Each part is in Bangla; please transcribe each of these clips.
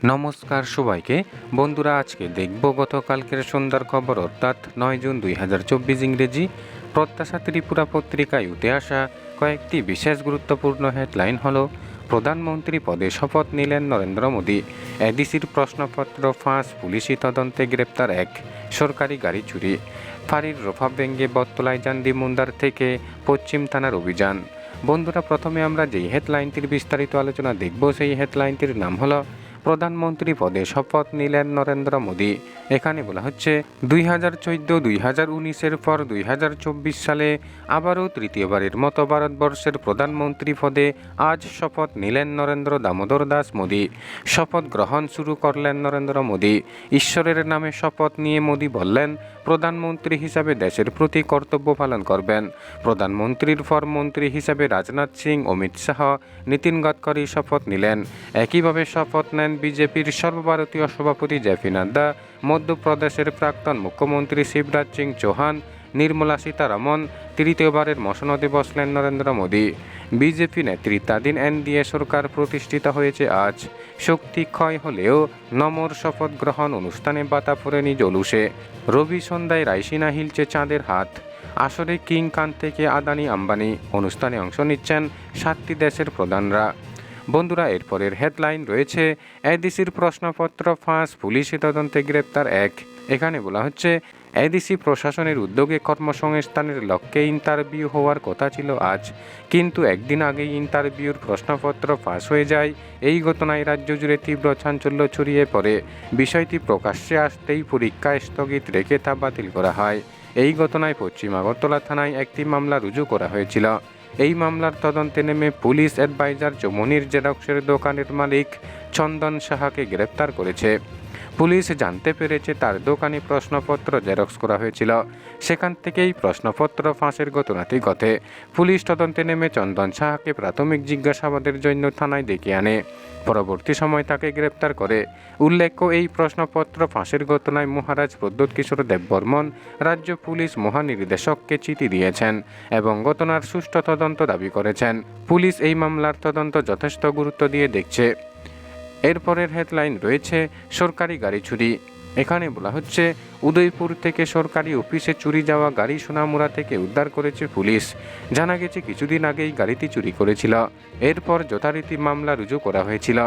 নমস্কার সবাইকে বন্ধুরা, আজকে দেখব গতকালকের সন্ধ্যার খবর অর্থাৎ 9 জুন 2024 ইংরেজি প্রত্যাশা ত্রিপুরা পত্রিকায় উঠে আসা কয়েকটি বিশেষ গুরুত্বপূর্ণ হেডলাইন হলো: প্রধানমন্ত্রী পদে শপথ নিলেন নরেন্দ্র মোদী, এডিসির প্রশ্নপত্র ফাঁস, পুলিশি তদন্তে গ্রেপ্তার এক, সরকারি গাড়ি চুরি, ফাঁড়ির রফা ভেঙ্গে বটতলায় জান্ডি মুন্দার থেকে পশ্চিম থানার অভিযান। বন্ধুরা, প্রথমে আমরা যেই হেডলাইনটির বিস্তারিত আলোচনা দেখব সেই হেডলাইনটির নাম হলো প্রধানমন্ত্রী পদে শপথ নিলেন নরেন্দ্র মোদী। এখানে বলা হচ্ছে 2014-2019-এর পর 2024 সালে আবারও তৃতীয়বারের মতো ভারতবর্ষের প্রধানমন্ত্রী পদে আজ শপথ নিলেন নরেন্দ্র দামোদর দাস মোদী। শপথ গ্রহণ শুরু করলেন নরেন্দ্র মোদী। ঈশ্বরের নামে শপথ নিয়ে মোদী বললেন, প্রধানমন্ত্রী হিসাবে দেশের প্রতি কর্তব্য পালন করবেন। প্রধানমন্ত্রীর পর মন্ত্রী হিসাবে রাজনাথ সিং, অমিত শাহ, নীতিন গডকরি শপথ নিলেন। একইভাবে শপথ নেন বিজেপির সর্বভারতীয় সভাপতি জেপি নাড্ডা, মধ্যপ্রদেশের প্রাক্তন মুখ্যমন্ত্রী শিবরাজ সিং চৌহান, নির্মলা সীতারমন। তৃতীয়বারের মসনদে বসলেন নরেন্দ্র মোদী। বিজেপি নেতৃত্বাধীন এনডিএ সরকার প্রতিষ্ঠিত হয়েছে আজ। শক্তি ক্ষয় হলেও নমর শপথ গ্রহণ অনুষ্ঠানে বাতা পড়েনি জলুসে। রবি সন্ধ্যায় রাইসিনা হিলছে চাঁদের হাত। আসরে কিং খান থেকে আদানি আম্বানি। অনুষ্ঠানে অংশ নিচ্ছেন 7টি দেশের প্রধানরা। বন্ধুরা, এরপরের হেডলাইন রয়েছে এডিসির প্রশ্নপত্র ফাঁস, পুলিশি তদন্তে গ্রেপ্তার এক। এখানে বলা হচ্ছে, এডিসি প্রশাসনের উদ্যোগে কর্মসংস্থানের লক্ষ্যে ইন্টারভিউ হওয়ার কথা ছিল আজ, কিন্তু একদিন আগেই ইন্টারভিউর প্রশ্নপত্র ফাঁস হয়ে যায়। এই ঘটনায় রাজ্য জুড়ে তীব্র চাঞ্চল্য ছড়িয়ে পড়ে। বিষয়টি প্রকাশ্যে আসতেই পরীক্ষা স্থগিত রেখে তা বাতিল করা হয়। এই ঘটনায় পশ্চিম আগরতলা থানায় একটি মামলা রুজু করা হয়েছিল। এই মামলার তদন্তে নেমে পুলিশ অ্যাডভাইজার চৌমনির জেরক্সের দোকানের মালিক চন্দন সাহাকে গ্রেপ্তার করেছে। পুলিশ জানতে পেরেছে তার দোকানে প্রশ্নপত্র জেরক্স করা হয়েছিল। সেখান থেকেই প্রশ্নপত্র ফাঁসের ঘটনাটি ঘটে। পুলিশ তদন্তে নেমে চন্দন সাহাকে প্রাথমিক জিজ্ঞাসাবাদের জন্য থানায় ডেকে আনে। পরবর্তী সময় তাকে গ্রেপ্তার করে। উল্লেখ্য, এই প্রশ্নপত্র ফাঁসের ঘটনায় মহারাজ প্রদ্যোৎ কিশোর দেববর্মন রাজ্য পুলিশ মহানির্দেশককে চিঠি দিয়েছেন এবং ঘটনার সুষ্ঠু তদন্ত দাবি করেছেন। পুলিশ এই মামলার তদন্ত যথেষ্ট গুরুত্ব দিয়ে দেখছে। এরপরের হেডলাইন রয়েছে সরকারি গাড়ি চুরি। এখানে বলা হচ্ছে, উদয়পুর থেকে সরকারি অফিসে চুরি যাওয়া গাড়ি সোনামুড়া থেকে উদ্ধার করেছে পুলিশ। জানা গেছে কিছুদিন আগেই গাড়িটি চুরি করেছিল। এরপর যথারীতি মামলা রুজু করা হয়েছিল।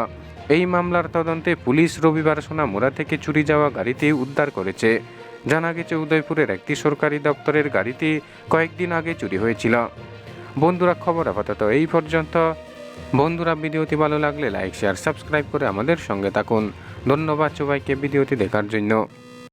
এই মামলার তদন্তে পুলিশ রবিবার সোনামুড়া থেকে চুরি যাওয়া গাড়িটি উদ্ধার করেছে। জানা গেছে উদয়পুরের একটি সরকারি দপ্তরের গাড়িটি কয়েকদিন আগে চুরি হয়েছিল। বন্ধুরা, খবর আপাতত এই পর্যন্ত। বন্ধুরা, ভিডিওটি ভালো লাগলে লাইক, শেয়ার, সাবস্ক্রাইব করে আমাদের সঙ্গে থাকুন। ধন্যবাদ সবাইকে ভিডিওটি দেখার জন্য।